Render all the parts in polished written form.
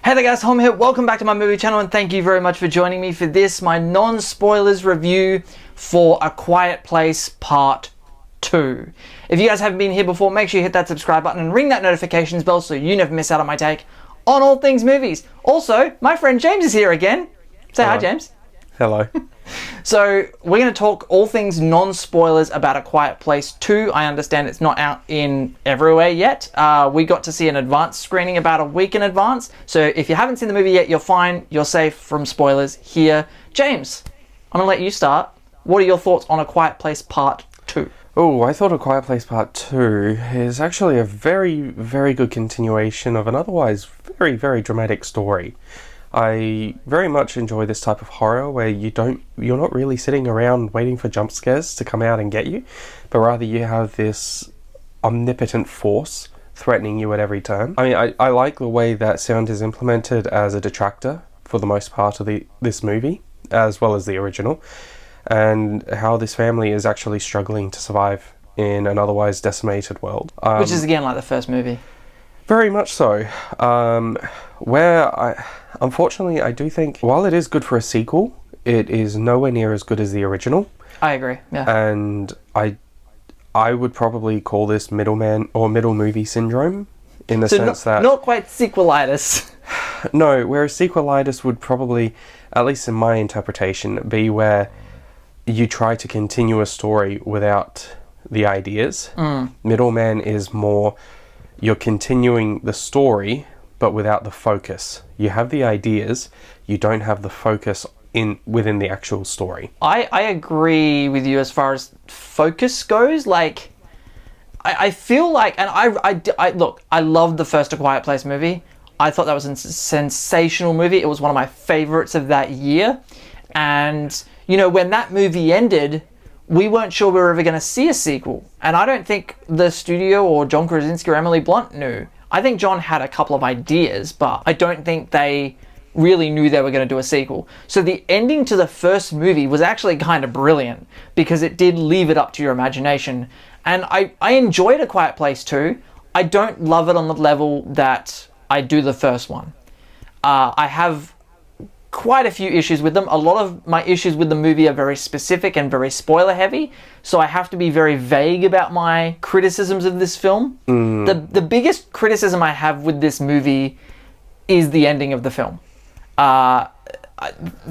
Hey there guys, Tom here. Welcome back to my movie channel and thank you very much for joining me for this, my non-spoilers review for A Quiet Place Part 2. If you guys haven't been here before, make sure you hit that subscribe button and ring that notifications bell so you never miss out on my take on all things movies. Also, my friend James is here again. Say Hello. hi, James. Hello. So, we're going to talk all things non-spoilers about A Quiet Place 2. I understand it's not out in everywhere yet. We got to see an advanced screening about a week in advance. So, if you haven't seen the movie yet, you're fine. You're safe from spoilers here. James, I'm going to let you start. What are your thoughts on A Quiet Place Part 2? Oh, I thought A Quiet Place Part 2 is actually a very, very good continuation of an otherwise very, very dramatic story. I very much enjoy this type of horror where you're not really sitting around waiting for jump scares to come out and get you, but rather you have this omnipotent force threatening you at every turn. I mean, I like the way that sound is implemented as a detractor for the most part of this movie, as well as the original, and how this family is actually struggling to survive in an otherwise decimated world. Which is again like the first movie. Very much so. Unfortunately, I do think, while it is good for a sequel, it is nowhere near as good as the original. I agree, yeah. And I would probably call this middleman or middle movie syndrome, in the sense that... Not quite sequelitis. No, whereas sequelitis would probably, at least in my interpretation, be where you try to continue a story without the ideas. Middleman is more... You're continuing the story, but without the focus. You have the ideas, you don't have the focus within the actual story. I agree with you as far as focus goes. Like, I feel like, and I look, I loved the first A Quiet Place movie. I thought that was a sensational movie. It was one of my favorites of that year. And, you know, when that movie ended, we weren't sure we were ever going to see a sequel. And I don't think the studio or John Krasinski or Emily Blunt knew. I think John had a couple of ideas, but I don't think they really knew they were going to do a sequel. So the ending to the first movie was actually kind of brilliant because it did leave it up to your imagination. And I enjoyed A Quiet Place 2. I don't love it on the level that I do the first one. I have quite a few issues with them. A lot of my issues with the movie are very specific and very spoiler heavy, so I have to be very vague about my criticisms of this film. The biggest criticism I have with this movie is the ending of the film.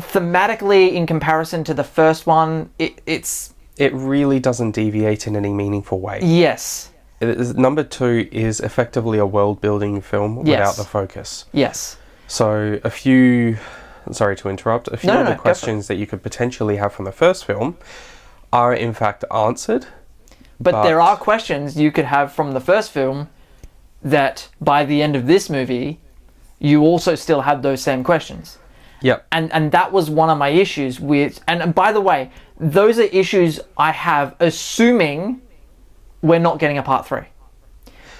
Thematically, in comparison to the first one, it really doesn't deviate in any meaningful way. Yes. Number 2 is effectively a world-building film without the focus. Yes. So sorry to interrupt. A few of the questions that you could potentially have from the first film are in fact answered. But there are questions you could have from the first film that by the end of this movie, you also still had those same questions. Yep. And that was one of my issues with... And by the way, those are issues I have assuming we're not getting a part 3.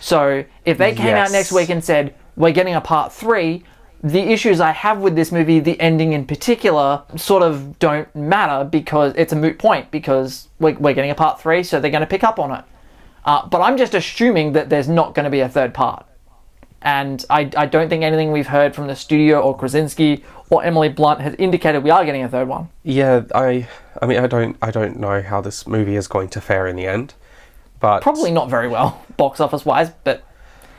So if they came out next week and said, we're getting a part 3... the issues I have with this movie, the ending in particular, sort of don't matter because it's a moot point because we're getting a part 3, so they're going to pick up on it. But I'm just assuming that there's not going to be a third part. And I don't think anything we've heard from the studio or Krasinski or Emily Blunt has indicated we are getting a third one. Yeah, I mean, I don't know how this movie is going to fare in the end, but... Probably not very well, box office-wise, but...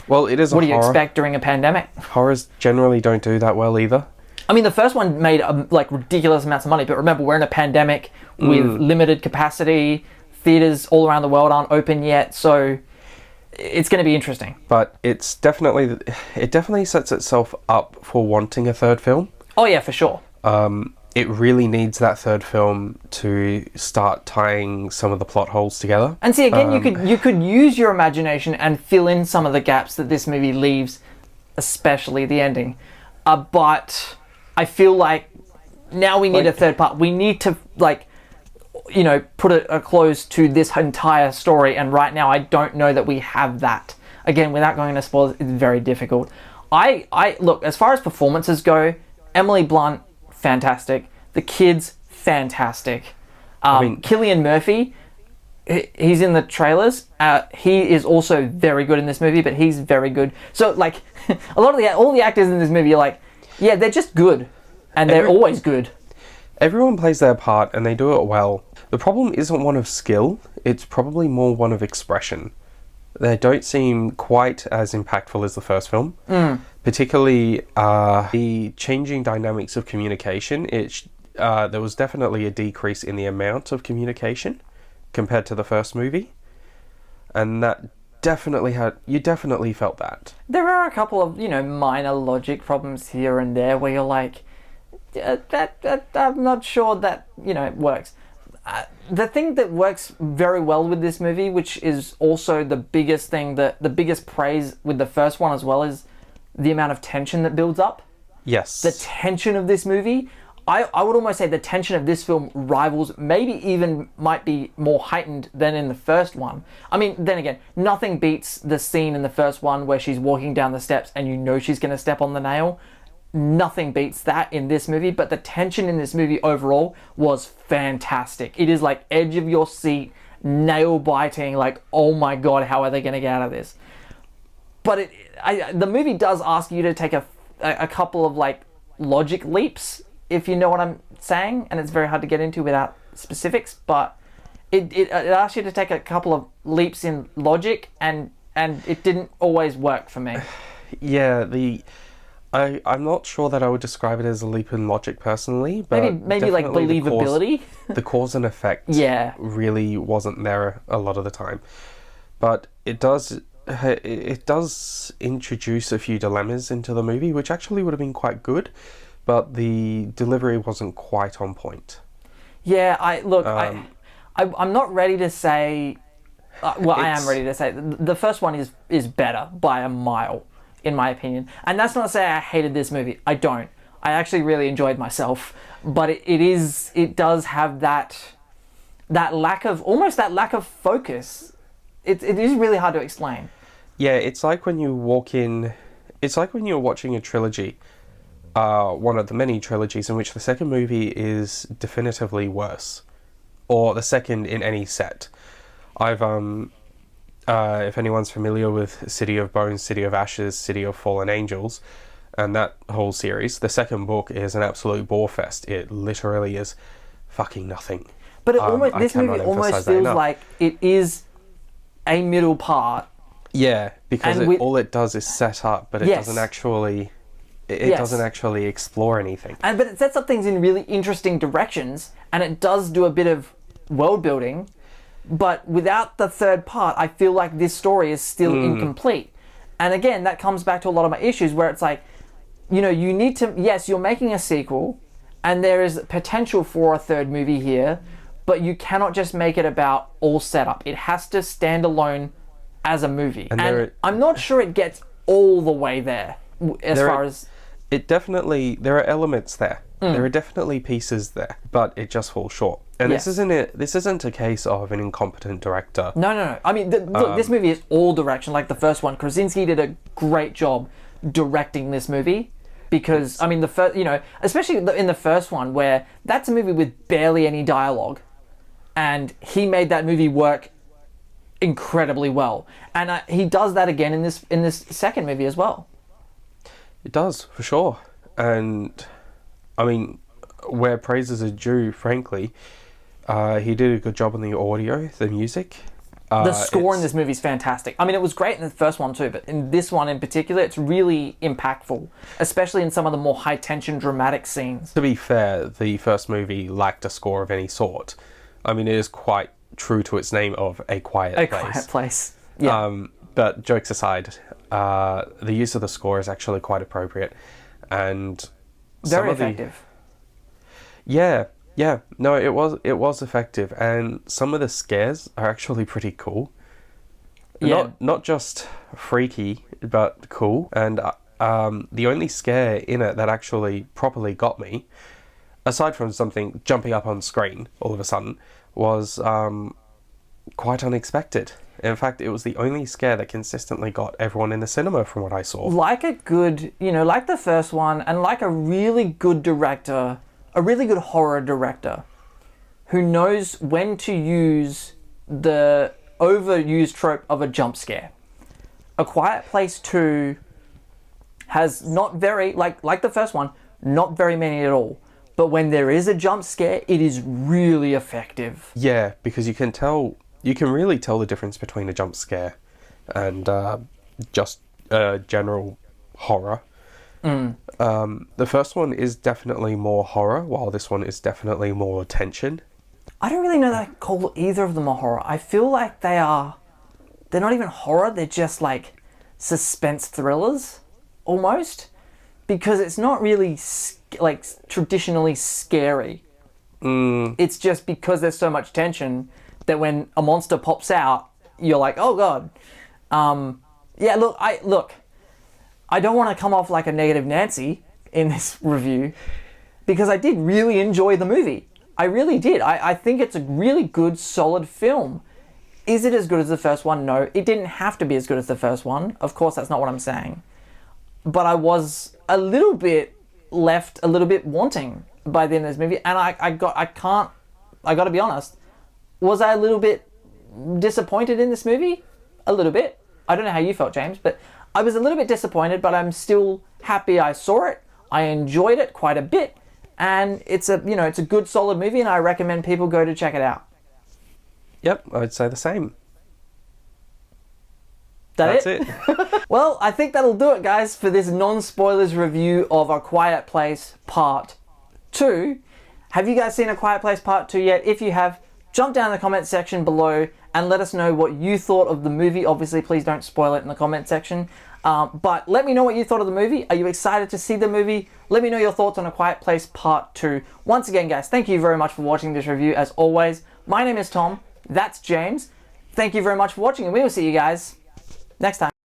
Well, it is what do you expect during a pandemic? Horrors generally don't do that well either. I mean, the first one made like ridiculous amounts of money, but remember, we're in a pandemic with limited capacity. Theaters all around the world aren't open yet, so it's going to be interesting. But it definitely sets itself up for wanting a third film. Oh yeah, for sure. It really needs that third film to start tying some of the plot holes together. And see, again, you could use your imagination and fill in some of the gaps that this movie leaves, especially the ending. But I feel like now we need a third part. We need to, put a close to this entire story. And right now, I don't know that we have that. Again, without going into spoilers, it's very difficult. Look, as far as performances go, Emily Blunt, fantastic. The kids, fantastic. Cillian Murphy, he's in the trailers. He is also very good in this movie, but he's very good. So, like, all the actors in this movie are like, Yeah, they're just good. And they're always good. Everyone plays their part and they do it well. The problem isn't one of skill, it's probably more one of expression. They don't seem quite as impactful as the first film. Particularly the changing dynamics of communication. There was definitely a decrease in the amount of communication compared to the first movie. And that you definitely felt that. There are a couple of, minor logic problems here and there where you're like, I'm not sure that, it works. The thing that works very well with this movie, which is also the biggest thing, the biggest praise with the first one as well, is the amount of tension that builds up. Yes. The tension of this movie, I would almost say the tension of this film rivals, maybe even might be more heightened than in the first one. I mean, then again, nothing beats the scene in the first one where she's walking down the steps and you know she's going to step on the nail. Nothing beats that in this movie, but the tension in this movie overall was fantastic. It is like edge of your seat, nail biting, like, oh my god, how are they going to get out of this? But the movie does ask you to take a couple of like logic leaps, if you know what I'm saying, and it's very hard to get into without specifics, but it asks you to take a couple of leaps in logic, and it didn't always work for me. Yeah, I'm not sure that I would describe it as a leap in logic personally, but maybe like believability. The cause and effect really wasn't there a lot of the time. But it does introduce a few dilemmas into the movie, which actually would have been quite good, but the delivery wasn't quite on point. Yeah, I'm not ready to say. I am ready to say the first one is better by a mile, in my opinion. And that's not to say I hated this movie. I don't. I actually really enjoyed myself, but it does have that lack of focus. It is really hard to explain. Yeah, it's like when you walk in. It's like when you're watching a trilogy. One of the many trilogies in which the second movie is definitively worse, or the second in any set. If anyone's familiar with City of Bones, City of Ashes, City of Fallen Angels, and that whole series, the second book is an absolute bore fest. It literally is fucking nothing. But this movie almost feels like it is a middle part. Yeah, because all it does is set up, but it doesn't actually. It doesn't actually explore anything. But it sets up things in really interesting directions, and it does do a bit of world building. But without the third part, I feel like this story is still incomplete. And again, that comes back to a lot of my issues where it's like, you need to, yes, you're making a sequel, and there is potential for a third movie here, but you cannot just make it about all setup. It has to stand alone as a movie. And I'm not sure it gets all the way there It definitely, there are elements there. There are definitely pieces there, but it just falls short. And this isn't a case of an incompetent director. No. I mean, look, this movie is all direction, like the first one. Krasinski did a great job directing this movie, because I mean, especially in the first one, where that's a movie with barely any dialogue, and he made that movie work incredibly well. And he does that again in this second movie as well. It does, for sure. And, I mean, where praises are due, frankly, he did a good job on the audio, the music. The score in this movie is fantastic. I mean, it was great in the first one too, but in this one in particular, it's really impactful, especially in some of the more high-tension, dramatic scenes. To be fair, the first movie lacked a score of any sort. I mean, it is quite true to its name of A Quiet Place. A Quiet Place, yeah. But jokes aside, the use of the score is actually quite appropriate, and very effective. Yeah. No, it was effective, and some of the scares are actually pretty cool. Yeah. Not just freaky, but cool. And the only scare in it that actually properly got me, aside from something jumping up on screen all of a sudden, was quite unexpected. In fact, it was the only scare that consistently got everyone in the cinema from what I saw. Like a good, like the first one, and like a really good director, a really good horror director, who knows when to use the overused trope of a jump scare. A Quiet Place 2 has not very, like the first one, not very many at all. But when there is a jump scare, it is really effective. Yeah, because you can really tell the difference between a jump scare and just general horror. The first one is definitely more horror, while this one is definitely more tension. I don't really know that I call either of them a horror. I feel like they're not even horror, they're just like suspense thrillers, almost. Because it's not really like traditionally scary. It's just because there's so much tension that when a monster pops out, you're like, oh god. Yeah, look, I don't want to come off like a negative Nancy in this review, because I did really enjoy the movie. I really did. I think it's a really good, solid film. Is it as good as the first one? No, it didn't have to be as good as the first one. Of course, that's not what I'm saying. But I was a little bit left a little bit wanting by the end of this movie, and I got to be honest, was I a little bit disappointed in this movie? A little bit. I don't know how you felt, James, but I was a little bit disappointed, but I'm still happy I saw it. I enjoyed it quite a bit, and it's a good solid movie, and I recommend people go to check it out. Yep, I'd say the same. That's it. Well, I think that'll do it, guys, for this non-spoilers review of A Quiet Place Part 2. Have you guys seen A Quiet Place Part 2 yet? If you have, jump down in the comment section below and let us know what you thought of the movie. Obviously, please don't spoil it in the comment section. But let me know what you thought of the movie. Are you excited to see the movie? Let me know your thoughts on A Quiet Place Part 2. Once again, guys, thank you very much for watching this review. As always, my name is Tom. That's James. Thank you very much for watching, and we will see you guys next time.